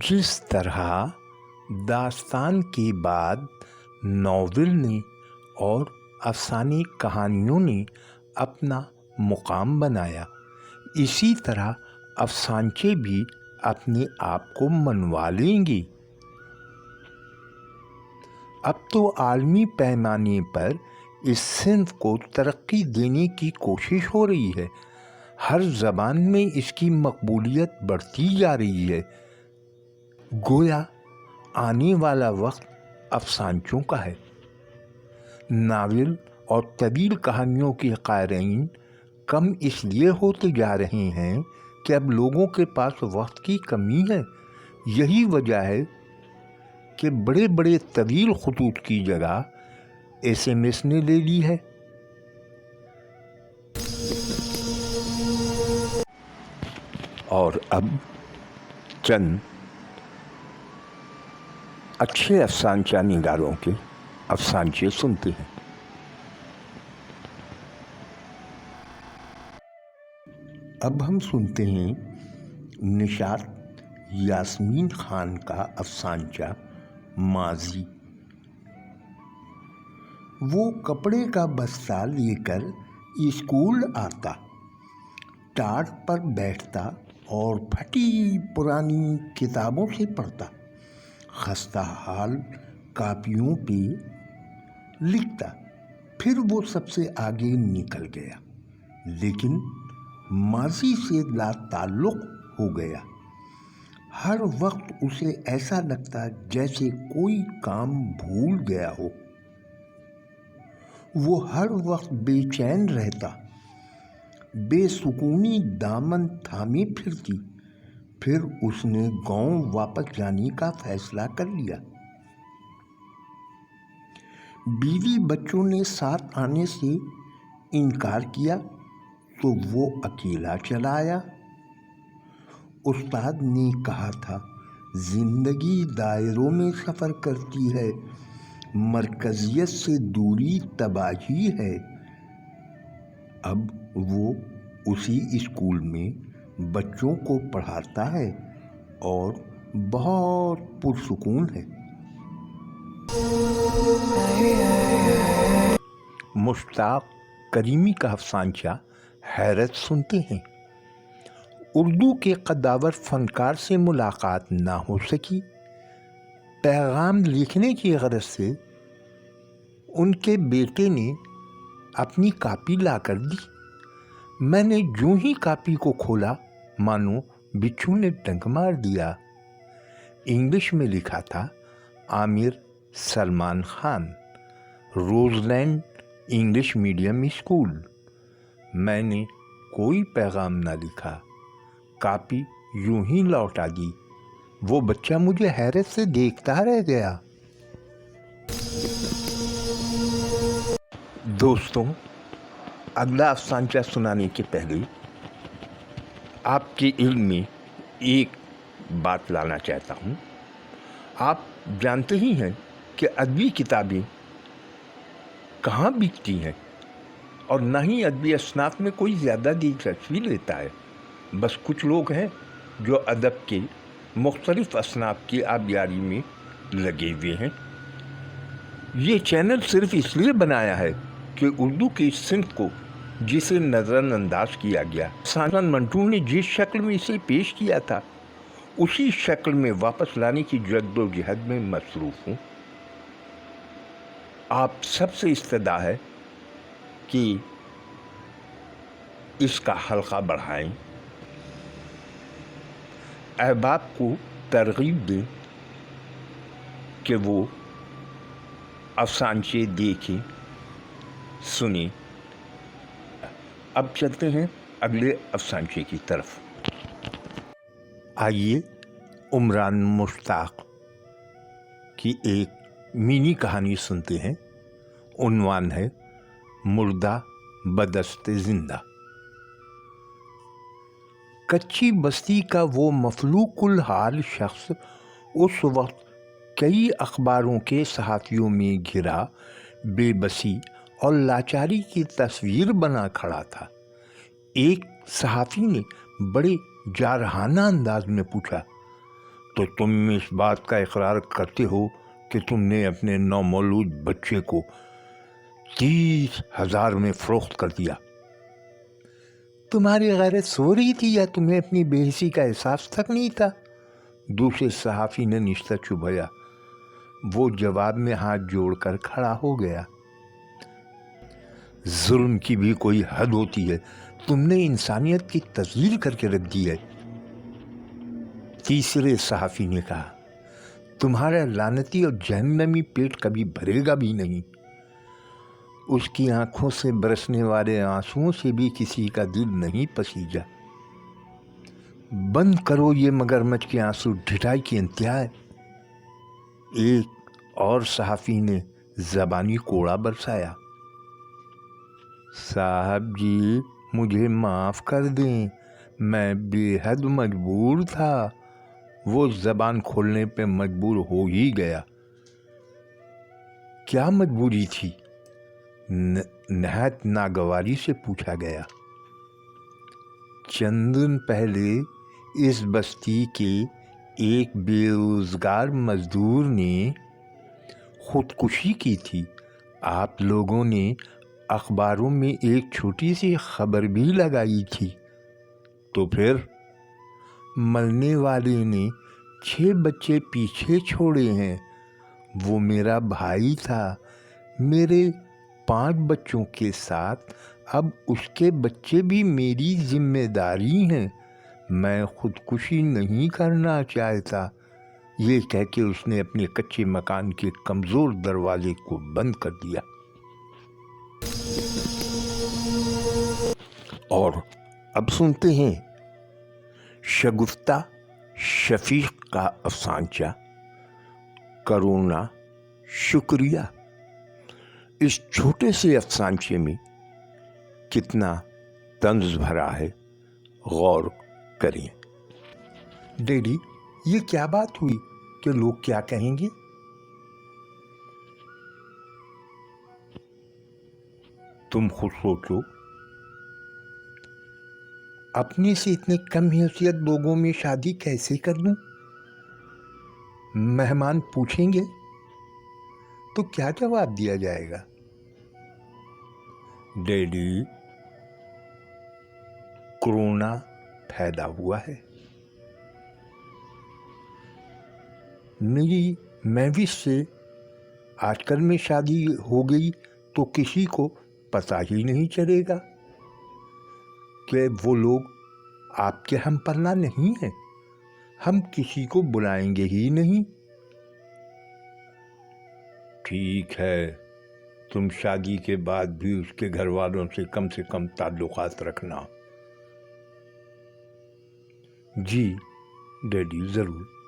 जिस तरह दास्तान के बाद नॉवेल ने और अफसानी कहानियों ने अपना मुकाम बनाया, इसी तरह अफसानचे भी अपने आप को मनवा लेंगे। अब तो आलमी पैमाने पर इस सिन्फ को तरक्की देने की कोशिश हो रही है। हर ज़बान में इसकी मकबूलियत बढ़ती जा रही है। गोया आने वाला वक्त अफसानचों का है। नावल और तवील कहानियों के क़ारीन कम इसलिए होते जा रहे हैं कि अब लोगों के पास वक्त की कमी है। यही वजह है कि बड़े बड़े तवील खतूत की जगह SMS ने ले ली है। और अब चंद अच्छे अफसानचा निगारों के अफसानचे सुनते हैं। अब हम सुनते हैं निशात यास्मीन खान का अफसानचा माजी। वो कपड़े का बस्ता लेकर स्कूल आता, टाट पर बैठता और फटी पुरानी किताबों से पढ़ता, खस्ता हाल कापियों पे लिखता। फिर वो सबसे आगे निकल गया, लेकिन माजी से लाताल्लुक़ हो गया। हर वक्त उसे ऐसा लगता जैसे कोई काम भूल गया हो। वो हर वक्त बेचैन रहता, बेसुकूनी दामन थामे फिरती। फिर उसने गांव वापस जाने का फैसला कर लिया। बीवी बच्चों ने साथ आने से इनकार किया तो वो अकेला चला आया। उस्ताद ने कहा था, जिंदगी दायरों में सफ़र करती है, मरकजियत से दूरी तबाही है। अब वो उसी स्कूल में बच्चों को पढ़ाता है और बहुत पुरसुकून है। मुश्ताक करीमी का अफसानचा हैरत सुनते हैं। उर्दू के कद्दावर फ़नकार से मुलाकात ना हो सकी। पैगाम लिखने की गरज से उनके बेटे ने अपनी कापी ला कर दी। मैंने जो ही कापी को खोला, मानो बिच्छू ने डंक मार दिया। इंग्लिश में लिखा था, Aamir Salman Khan, Roseland English medium school. मैंने कोई पैगाम ना लिखा, कापी यूं ही लौटा दी। वो बच्चा मुझे हैरत से देखता रह गया। दोस्तों, अगला अफसानचा सुनाने के पहले आपके इल्म में एक बात लाना चाहता हूँ। आप जानते ही हैं कि अदबी किताबें कहाँ बिकती हैं, और ना ही अदबी असनाफ में कोई ज़्यादा दिलचस्पी लेता है। बस कुछ लोग हैं जो अदब के मुख्तलिफ असनाफ की आबियारी में लगे हुए हैं। ये चैनल सिर्फ इसलिए बनाया है कि उर्दू की इस सिन्फ को, जिसे नज़रअंदाज किया गया, सालन मंटू ने जिस शक्ल में इसे पेश किया था, उसी शक्ल में वापस लाने की जद्दोजहद में मसरूफ़ हूँ। आप सबसे इस्तदा है कि इसका हल्का बढ़ाएं, अहबाब को तरगीब दें कि वो अफसानचे देखें, सुने। अब चलते हैं अगले अफसानचे की तरफ। आइए उमरान मुश्ताक की एक मिनी कहानी सुनते हैं। उन्वान है, मुर्दा बदस्ते ज़िंदा। कच्ची बस्ती का वो मफलूकुल हाल शख्स उस वक्त कई अखबारों के सहाफ़ियों में घिरा बेबसी और लाचारी की तस्वीर बना खड़ा था। एक सहाफ़ी ने बड़े जारहाना अंदाज में पूछा, تو تم اس بات کا اقرار کرتے ہو کہ تم نے اپنے نومولود بچے کو 30,000 میں فروخت کر دیا۔ تمہاری غیرت سو رہی تھی یا تمہیں اپنی بے حسی کا احساس تک نہیں تھا؟ دوسرے صحافی نے نشتر چبھیا۔ وہ جواب میں ہاتھ جوڑ کر کھڑا ہو گیا۔ ظلم کی بھی کوئی حد ہوتی ہے، تم نے انسانیت کی تزلیل کر کے رکھ دی ہے۔ تیسرے صحافی نے کہا، تمہارا لعنتی اور جہنمی پیٹ کبھی بھرے گا بھی نہیں۔ اس کی آنکھوں سے برسنے والے آنسوؤں سے بھی کسی کا دل نہیں پسیجا۔ بند کرو یہ مگرمچھ کے آنسو، ڈھٹائی کی انتہا ہے۔ ایک اور صحافی نے زبانی کوڑا برسایا۔ صاحب جی مجھے معاف کر دیں، میں بے حد مجبور تھا۔ وہ زبان کھولنے پہ مجبور ہو ہی گیا۔ کیا مجبوری تھی؟ نہایت ناگواری سے پوچھا گیا۔ چند دن پہلے اس بستی کے ایک بے روزگار مزدور نے خودکشی کی تھی۔ آپ لوگوں نے اخباروں میں ایک چھوٹی سی خبر بھی لگائی تھی۔ تو پھر مرنے والے نے 6 بچے پیچھے چھوڑے ہیں۔ وہ میرا بھائی تھا۔ میرے 5 بچوں کے ساتھ اب اس کے بچے بھی میری ذمہ داری ہیں۔ میں خودکشی نہیں کرنا چاہتا۔ یہ کہہ کے اس نے اپنے کچے مکان کے کمزور دروازے کو بند کر دیا۔ اور اب سنتے ہیں شگفتہ شفیق کا افسانچہ کرونا شکریہ۔ اس چھوٹے سے افسانچے میں کتنا طنز بھرا ہے، غور کریں۔ ڈیڈی یہ کیا بات ہوئی کہ لوگ کیا کہیں گے؟ تم خود سوچو، اپنے سے اتنے کم حیثیت لوگوں میں شادی کیسے کر دوں؟ مہمان پوچھیں گے تو کیا جواب دیا جائے گا؟ ڈیڈی کورونا پیدا ہوا ہے، میری محوش سے آج کل میں شادی ہو گئی تو کسی کو پتہ ہی نہیں چلے گا کہ وہ لوگ آپ کے ہم پلہ نہیں ہیں۔ ہم کسی کو بلائیں گے ہی نہیں۔ ٹھیک ہے، تم شادی کے بعد بھی اس کے گھر والوں سے کم تعلقات رکھنا۔ جی ڈیڈی ضرور۔